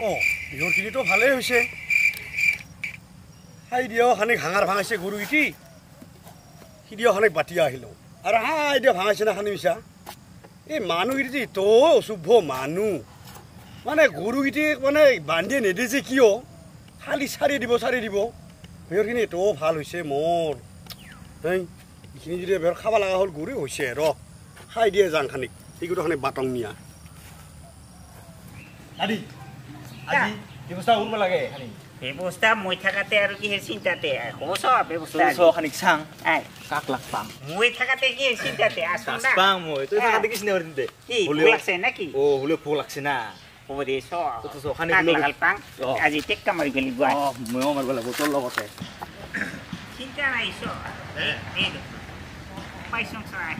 বিহুৰখিনিতো ভালেই হৈছে হাই দিয় খানিক হাঙাৰ ভাঙাইছে গৰুগিটি সিদিও খানিক বাতিয়া আহিলোঁ আৰু হাই দিয় ভাঙাইছে না খানি মিছা এই মানুহগিটি তো অশুভ মানুহ মানে গৰুগিটি মানে বান্ধিয়ে নেদে যে কিয় খালি চাৰি দিব বিহুৰখিনি তো ভাল হৈছে মোৰ এই এইখিনি যদি এবাৰ খাব লগা হ'ল গৰু হৈছে ৰ খাই দিয়ে যাং খানিক এইগুলো খানিক বাটং নিয়া আদি আজি ব্যৱস্থা কৰিব লাগে খানি ব্যৱস্থা মই থাকাতে আৰু কি চিন্তাতে হ'ব সব ব্যৱস্থা খানিক চাং আই কাক লাগ পাম মই থাকাতে কি চিন্তাতে আছো না পাম মই তুই থাকাতে কি চিন্তা কৰিতে কি ভুল লাগছে নাকি ও হলে ভুল লাগছে না হ'ব দে সব তো খানিক লাগাল পাং আজি টেক্কা মাৰি গলি গুৱা ময়ো মাৰিব লাগিব তোৰ লগতে চিন্তা নাই সব এই পাইছং চাই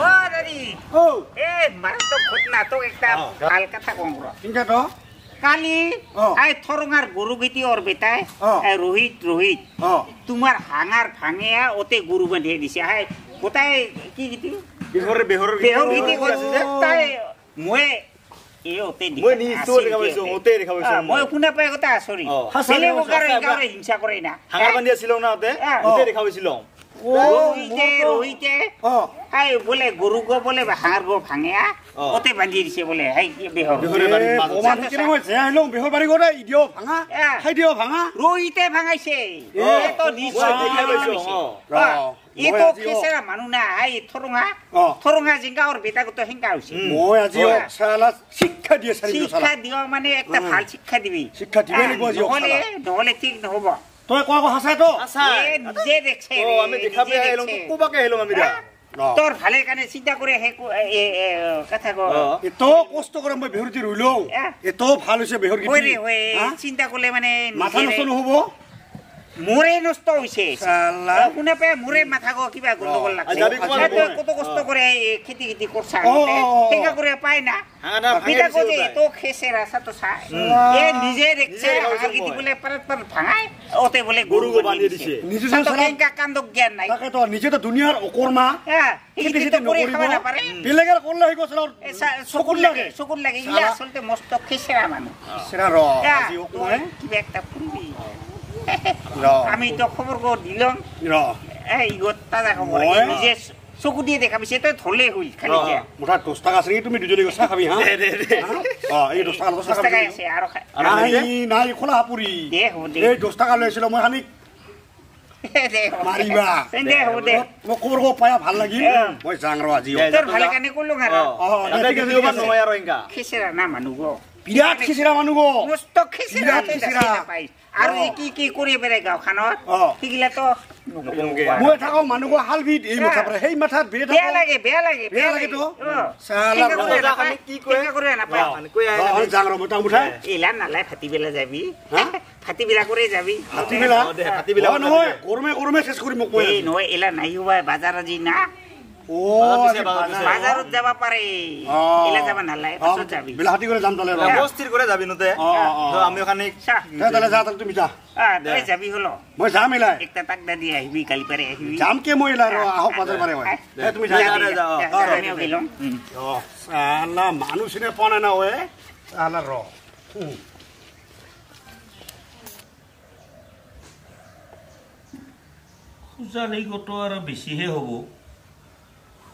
ও দাদি ও এ মাৰ তো ঘটনা তো একটা ভাল কথা কম ৰ চিন্তা তো কালি আই থরঙার গরু গিটি ওর বেটায় রোহিত তোমার হাঙার ভাঙিয়া ওতে গরু বাঁধিয়ে দিছে হাই কোথায় কি গিটি বেহর গিটি তাই মই এ ওতে দি মই নি তোর দেখাবইছো ওতে দেখাবইছো মই শুনা পাই কথা আছৰি ছেলে ওকারে গারে হিংসা করে না হাঙার বাঁধিয়া ছিল না ওতে ওতে দেখাবইছিল রোহিতে হাই বলে গরু গো বলে হাঙার গো ভাঙিয়া ওতে বান্ধি দিছে বলে হাই বেহর বেহর বাড়ি গড়ে ইদিও ভাঙা খাই দিও ভাঙা রোহিতে ভাঙাইছে এ তো নিশ্চয় এ তো খেসেরা মানু না হাই থরঙা জিঙ্গা ওর বেটা তো হিংকা হইছে মই আজি শালা শিক্ষা দিয়ে সারি শিক্ষা দিও মানে একটা ভাল শিক্ষা দিবি শিক্ষা দিবে নিব আজি নহলে ঠিক নহব তোই কোৱা হাসাই তো এ নিজে দেখছে ও আমি দেখাবে আইলম তো কোবাকে আইলম আমি দা তোর ভালে কানে চিন্তা করে হে কথা কো এত কষ্ট করে মই বেহরতি রইলো এত ভাল হইছে বেহরগিটি ওই চিন্তা করলে মানে মাথা নষ্ট নহব মোরে নষ্ট হইছে শালা শুনে পে মোরে মাথা গো কিবা গন্ডগোল লাগছে কত কষ্ট করে খেতি করছা টেকা করে পায় না বিটা কো যে তো খেসে রাসা তো সা এ নিজে দেখছে আগিতি বলে পর ভাঙায় ওতে বলে গরু গো বাঁধি দিছে নিজে তো কেঙ্কা কান্দক জ্ঞান নাই তাকে তো নিজে তো দুনিয়ার অকর্মা খেতি তো করে খাওয়া না পারে বেলেগের করলে হই গছল শকুন লাগে ইয়া আসলে মস্ত খেসেরা মানুষ সেরা র আজি ওকমে কি একটা ফুলবি আমি তো খবর গো দিলাম এই গোটা দেখো নিজে চকু দিয়ে দেখাবি সেটা ধরলে হইল খালি যে মোটা 10 টাকা আছে তুমি দুজনে গসা খাবি হ্যাঁ এই 10 টাকা আছে আর নাই খোলা পুরি এই 10 টাকা লইছিল মই খানি মারিবা দে হো দে মই খবর গো পায়া ভাল লাগি মই জাং র আজি তোর ভালে কানে কইলো না ঠিক আছে দিবা নয় আর ইনকা খেসেরা না মানু গো বিরাট খেসেরা মানু গো মস্ত খেসেরা পাই আর কি করে বেরে গাও খানত ঠিকলা তো মই থাকো মানুহ গো হালবিত এই মাথা পরে হেই মাথাত বেয়া লাগে তো শালা কি করে না পাই কই আই জাং র মোটা মুঠা এলা নালাই ফাটি বেলা যাবি ফাটি বেলা করে যাবি ফাটি বেলা নহয় গরমে শেষ করি মোক কই এই নয় এলা নাই হবা বাজার আজি না ও বাজারত যাবা পারে এলা যাবা নালাই পাছত যাবি বিলাহাতি করে যাম তলে বস্তির করে যাবি নতে তো আমি ওখানে তাহলে যা তুমি যা তুই যাবি হলো মই যাম এলাই একটা টাকা দি আহিবি কালি পারে আহিবি যাম কে মই এলাই আহক বাজার পারে হয় তুমি যা আমিও গেলাম শালা মানুষ নে পনে না ওয়ে শালা র খুজালি গটো আৰু বেছিহে হ'ব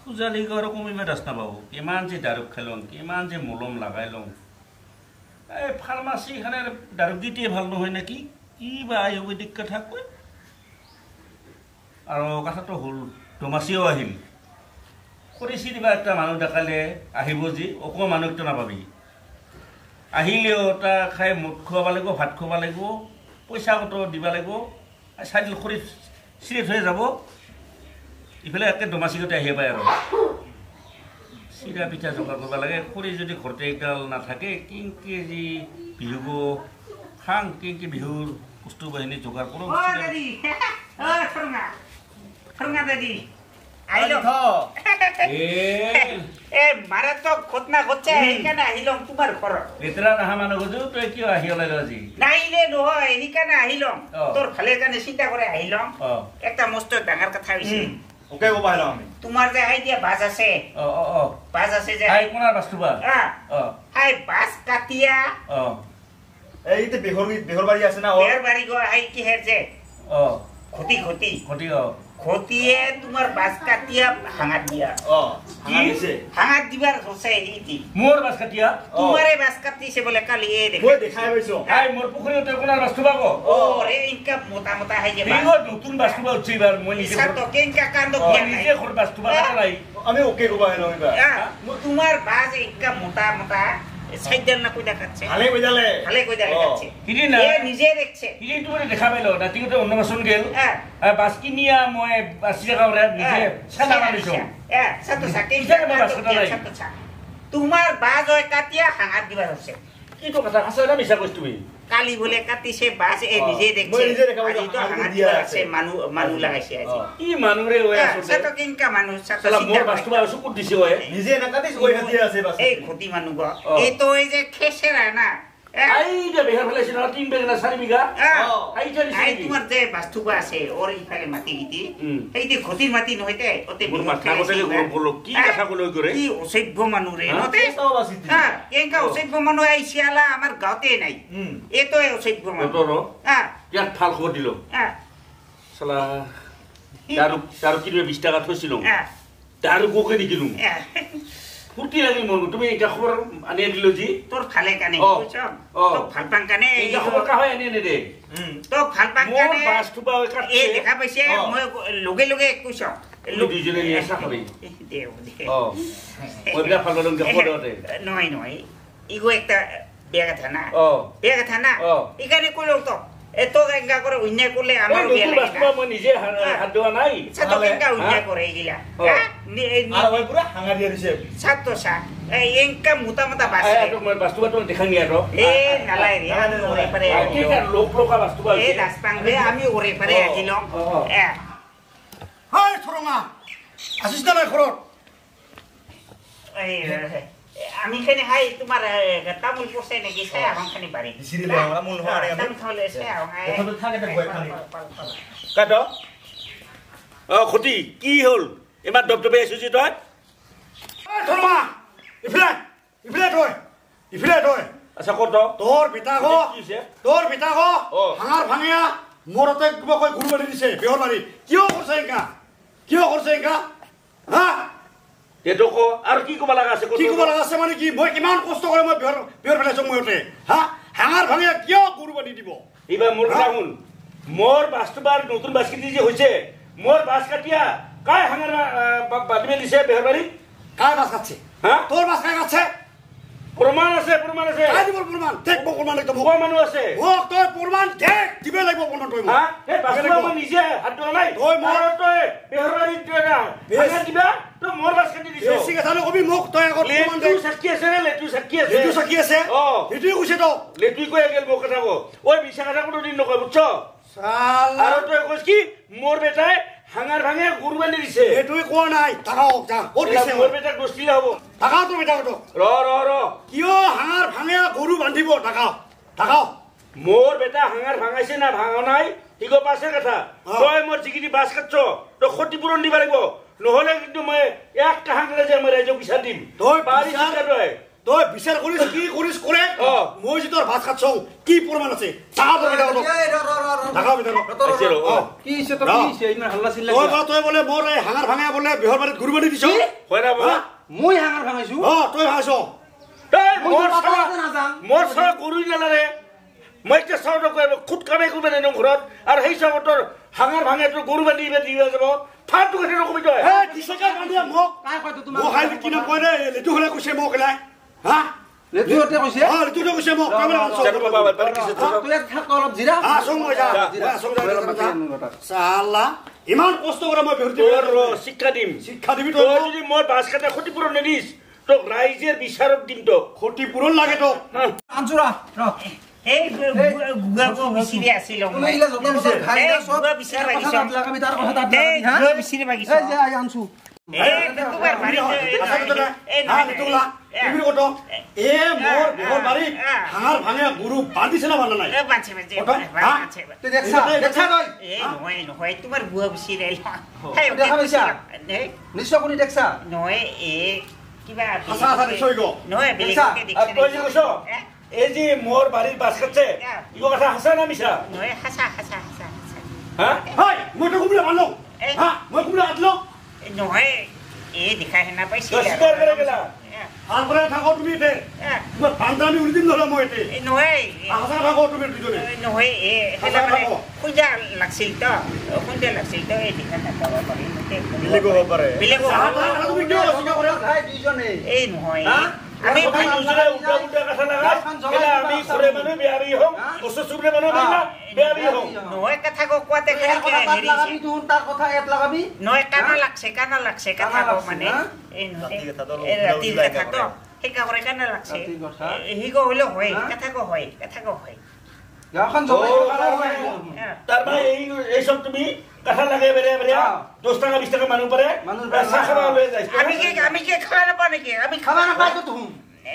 খুজালি আৰু কমিবা ৰাস্তা পাব কিমান যে দাৰুক খেলং কিমান যে মলম লগাই লওঁ এই ফাৰ্মাচীখানে দাৰুক দিতে ভাল নহয় নেকি কি বা আয়ুৰ্বেদিক কথা কয় আৰু কথাটো হ'ল ডমাচিও আহিল কৰিছি দিবা এটা মানুহ দেখালে আহিব যি অকণমান মানুহটো নাপাবি আহিলেও তাৰ খাই মুঠ খুৱাব লাগিব ভাত খুৱাব লাগিব পইচা কত দিব লাগিব চাইকেল কৰি চিৰি থৈ যাব ইফালে একে ডমাচিগতে আহিব পায় আৰু চিৰা পিঠা যোগাৰ কৰিব লাগে খৰি যদি ঘৰতে এগাল নাথাকে কিনকে যি বিহুব খাং কিনকে বিহুৰ বস্তু বাহিনী যোগাৰ কৰোঁ মারা তো ঘটনা ঘটছে এইখানে আহিলাম তোমার ঘর লেতেরা নাহা মানুহ গজু তই কিয় আহি ওলাই আজি নাইলে নহয় এইখানে আহিলাম তোর ভালের কানে চিন্তা করে আহিলাম একটা মস্ত ডাঙর কথা হইছে ওকে গো পাইলাম আমি তোমার যে হাই দিয়া বাজ আছে বাজ আছে যে হাই কোনার বাস্তু বা কাটিয়া এইতে বেহৰ বাৰী আছে না বেৰ বাৰী গৈ আহি কিহেৰ যে খতি খতিয়ে তোমাৰ বাছ কাটিয়া হাঙাত দিয়া হাঙাত দিবাৰ হৈছে ইতি মোৰ বাছ কাটিয়া তোমাৰে বাছ কাটিছে বোলে কালি এই মই দেখাই পাইছো হাই মোৰ পুখুৰীতে কোনাৰ বাছটো পাব ৰে ইনকা মোটা মোটা হাই যে এই নতুন বাছটো পাউছি এবাৰ মই নিজে সাতো কেনকা কাণ্ড নিজে ঘৰ বাছটো পাব নাই আমি ওকে কবা হেলো এবাৰ তোমার বাজ ইনকা মোটা মোটা সাইডের না কইদা কাটছে ভালে কইদা কাটছে হিদি না এ নিজে দেখছে হিদি তুমি দেখা পাইলো ৰাতিতে অন্নবাসন গেল বাছ কিনিয়া মই 80 টাকা ওৰে নিজে ছানা মাৰিছো সাতো সাকে তোমার বাজ হয় কাটিয়া হাঙাত দিবা হচ্ছে কি তো কথা আছে না মিছা কইছ তুমি কালি বলে কাটিছে বাজ এ নিজে দেখছে আজি তো হাঙাত দিবা আছে মানু লাগাইছে আজি কি মানুরে ওই আছে সাতো কিনকা মানু সাতো মোর বাছটো পাউছো কুট দিছে ওই নিজে না কাটিছ ওই হাতি আছে বাস এই খতি মানু গো এই তো এই যে খেসেরা না আই যে বেহর ফেলেছিল 3 বিঘা না 4 বিঘা আই তোমার যে বাস্তুবা আছে ওর ইফালে মাটি গিতি এই যে খতির মাটি নহইতে ওতে মোর মাথা বটলে বলো কি কথা কই করে কি অসভ্য মানু রে নতে কেনকা অসভ্য মানু আইছিলা আমার গাওতে নাই এ তো অসভ্য মানু তোর ইয়াত ফাল খবর দিল শালা তার কি 20 টাকা থইছিল তার গোকে দিলু ফুটি লাগি মন তুমি এটা খবর আনি দিল জি তোর ফালে কানে কইছ তো ফালপাং কানে এই খবর কা হয় আনি দে তো ফালপাং কানে মোর বাস টুবা কাটছে এ দেখা পাইছে মই লগে লগে কইছ দুইজনে নিয়ে আসা খাবি দেও ওইটা ফালদং কে খবর দে নয় ইগো একটা বেগা থানা বেগা থানা এখানে কইলো তো এত গঙ্গা করে উন্নয় করলে আমার বিয়ে লাগে বাস মই নিজে হাত দেওয়া নাই সাতো গঙ্গা উন্নয় করে এগিলা আর ওই পুরা হাঙা দিয়া দিছে সাতো সা এঙ্কা মোটা মোটা বাস মই বাস্তু তো দেখা নিয়া তো এ নালাই রে আমি ওরে পারে কি লোক বাস্তু এ দাসপাং রে আমি ওরে পারে আছিলাম হাই থরমা আসিস না ঘরত এই আমি খানি হাই তোমার তামুল পোষে নাকি ছায়া খানি বাড়ি সিরিলে আমরা মূল হওয়ারে আমি তাহলে ছায়া এখন তো থাকে ভয় খালি কাট খতি কি হল এবার দবদবে আছিস তই থরমা ইফলে থয় আচ্ছা কত তোর পিতা গো হাঙার ভাঙিয়া মোরতে কিবা কই গুরু বাড়ি দিছে বেহর বাড়ি কিয় করছে একা হা এটো কো আর কি কবা লাগা আছে কি কবা লাগা আছে মানে কি মই কিমান কষ্ট করে মই বেহর ফেলাইছো মইতে হা হাঙার ভাঙিয়া কিয় গুরু বাড়ি দিব ইবা মোর রাহুল মোর বাস্তবার নতুন বাসকিটি যে হইছে মোর বাস কাটিয়া কাই হাঙার বাদমে দিছে বেহর বাড়ি কার বাস কাটছে হ্যাঁ তোর বাস কাই কাটছে প্রমাণ আছে কাই দিব প্রমাণ দেখব প্রমাণ একদম কোৱা মানুহ আছে ও তোৰ প্ৰমাণ দেখ দিবে লাগব প্ৰমাণ তুই হ্যাঁ হে বাসবা মই নিজে হাত ধৰা নাই ওই মোর তই বেহর বাড়ি দিনা হাঙা দিবা তো মোর বাস কাটি দিছ বেশি কথা নকবি মোক তই আগত প্রমাণ দে লেটু সাক্ষী আছে নে লেটু সাক্ষী আছে এটুই কইছে তো লেটুই কই গেল মোক কথা কো ওই মিছা কথা কোনো দিন নকয় বুঝছ শালা আর তই কইছ কি মোর বেটাই হাঙার ভাঙে গুরু বান্ধি দিছে এটুই কোৱা নাই তাকাও যা ও দিছে মোৰ বেটাক দোষ দিলে হব তাকাও তো বেটা তো ৰ কিয় হাঙার ভাঙে গরু বান্ধিব তাকাও মোর বেটা হাঙার ভাঙাইছে না ভাঙা নাই ইগো পাছে কথা তই মোর জিগিটি বাস কাটছ তো ক্ষতিপূরণ দিবা লাগিব নহলে কিন্তু মই এক কাহাংলে যে মই রাইজক বিচার দিম তই পারি তই বিচার করিস কি করিস করে মই যে তোর ভাত খাচ্ছ কি প্রমাণ আছে তাকাও তো বেটা তাকাও বেটা কি হইছে তো কি হইছে ইমান হাল্লা চিল্লা তই বলে মোর এই হাঙার ভাঙা বলে বেহর বাড়িত গরু বান্ধি দিছ হয়না বাবা মই হাঙার ভাঙাইছো তই ভাঙাইছ তই মোর সারা গরুই নালারে মই যে চাউল খুদ কামে করবে না ঘরত আর সেই চাউল তোর হাঙার ভাঙে তোর গরু বান্ধি দিয়ে যাব ফাটু কথা নকবি তই হে দিছকা বান্ধিয়া মোক কাই কইতো তোমাক মোক হাই কি না কই রে লেটু হলে কইছে মোক লাই হা লেটুতে কইছে লেটুতে কইছে মোক কামরা আনছ বাবা পারি কিছু তুই থাক অলপ জিরা আসং মই যা শালা ইমান কষ্ট করে মই বেহর তোর শিক্ষা দিবি তো তোর যদি মোর বাস কাটা ক্ষতিপূরণ নিদিস তো রাইজের বিচারক দিম তো ক্ষতিপূরণ লাগে তো আনছুরা র এই গুগা বিচিরে আছিল তুমি ইলা যতন সব খাই না সব গুগা বিচিরে বাগিছ লাগাবি তার কথা তাত এই গুগা বিচিরে বাগিছ এই যে আই আনছু এই তোমার বাড়ি এই না লেটুলা ইবির কত এ মোর বেহর বাড়ি হাঙার ভাঙে গরু বান্ধিছে না বান্ধা নাই এ বাঁচে বাঁচে তুই দেখছা কই এই নহয় তোমার গুগা বিচিরে দেখা পাইছা নিশ্চয় কোনি দেখছা নহয় এ কিবা আছা দিছই গো নহয় বেলেগকে দেখছে তই যে কইছ এই যে মোৰ বাৰীৰ বাছ কাটছে ইগো কথা হাসা না মিছা নহয় হাসা হা হাই মই তো কুমড়া মানো হা মই কুমড়া আটলো নহয় এই দেখা হেনা পাইছে স্বীকাৰ কৰে গেলা আর পরে থাকো তুমি এতে মই পান্তামি উড়ি দিম নহলে মই এতে নহয় হাসা থাকো তুমি দুজনে নহয় হেলা মানে খুঁজা লাগছিল তো এই দেখা নাপাব পাৰি বিলেগ হব পারে বিলেগ তুমি কিয় অসুবিধা করে ভাই দুইজনে এই নহয় আমি আমি দুজনে উল্টা উল্টা কথা লাগা গেলা আমি করে মানে বেয়াবি হম ওসব সুবরে মানে না বেয়াবি হম নহয় কথা কোৱাতে হেৰি লাগাবি তুন তাৰ কথা এত লাগাবি নহয় কানা লাগছে কথা মানে এই ৰাতিৰ কথা তো সেইকা কৰে কানা লাগছে হিগো হইলো হয় কথা হয় গাঁওখন জমাই তার মানে এই সব তুমি কথা লাগে বেরে 10 টাকা 20 টাকা মানুহ পরে চাহ খাবা লৈ যাইছ আমি কি খাবা নাপাওঁ নেকি আমি খাবা নাপাই তো তুম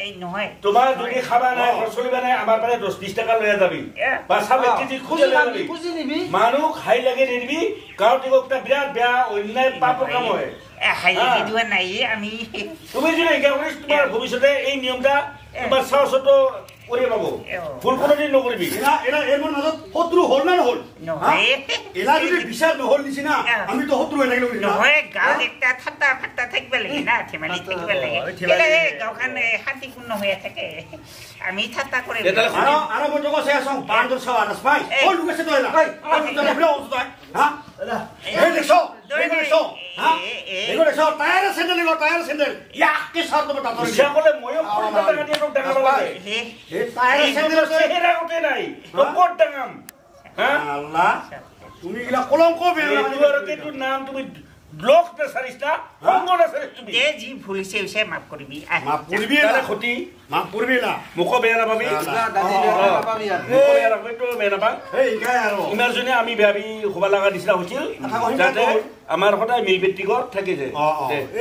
এই নহয় তোমার যদি খাবা নাই চলিবা নাই আমার পারে 10-20 টাকা লয়ে যাবি বা সাব কেজি খুঁজে যাবি খুঁজি নিবি মানুহ খাই লাগে দিবি গাঁৱত একটা বিরাট বেয়া অন্যায় পাপ কাম হয় হাই দিওয়া নাই আমি তুমি যদি গাঁৱত তোমার ভবিষ্যতে এই নিয়মটা তোমার সাহসত করে পাবো ফুল কোনো দিন নকরিবি এরা এর মাজত শত্রু হল না নহল নহয় এলা যদি বিচার নহল নিছিনা আমি তো শত্রু হয়ে থাকিলো নহয় গাঁৱত একটা ঠাট্টা থাকিব লাগে না থেমালি থাকিব লাগে কেলে গাঁওখন শান্তিপূৰ্ণ হৈ থাকে আমি ঠাট্টা কৰি আরো মই তোকে চাই আছং বান্দর সাওয়া নাস ভাই ও লুকেছে তো এলা ভাই তো বলে ও তো হ্যাঁ এই দেখো হ্যাঁ এগো দেখো টায়ার স্যান্ডেল ইয়াকে সার তো বটা তোর ইচ্ছা করলে ময়ও কোটি টাকা দিয়ে তোক টাকা লাগে এই টায়ার স্যান্ডেল চেহারা উঠে নাই কত টাকাম হ্যাঁ আল্লাহ তুমি গিলা কলঙ্ক বের তোমার কিন্তু নাম তুমি ব্লক না সারিস্তা অঙ্গন সারিস তুমি যে জি ভুলিছে হৈছে মাফ কৰিবি মাফ করবি তারে না ক্ষতি মাফ করবি না মুখো বেয়া না পাবি দাদি বেয়া পাবি আর মুখো বেয়া রাখবে তো বেয়া না পা এই গায় আরো ইমার জন্য আমি বেয়াবি হবা লাগা দিছিলা হইছিল যাতে আমার সদায় মিল ব্যক্তিগত থাকে যে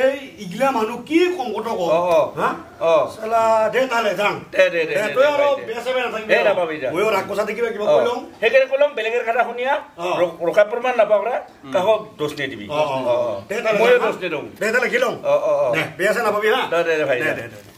এই ইগলা মানুহ কি কম কত কো হ্যাঁ সালা দে তালে যাং দে তুই আর বেসে বেনা থাকি দে না পাবি যা ওই রাক্ষসা দেখিবা কিবা কইলং হেকেরে কলম বেলেগের কথা শুনিয়া রক্ষা প্রমাণ না পাওরা কাহ দোষ নে দিবি দে তালে মই দোষ নে দং দে তালে খিলং দে বেসে না পাবি হ্যাঁ দে ভাই দে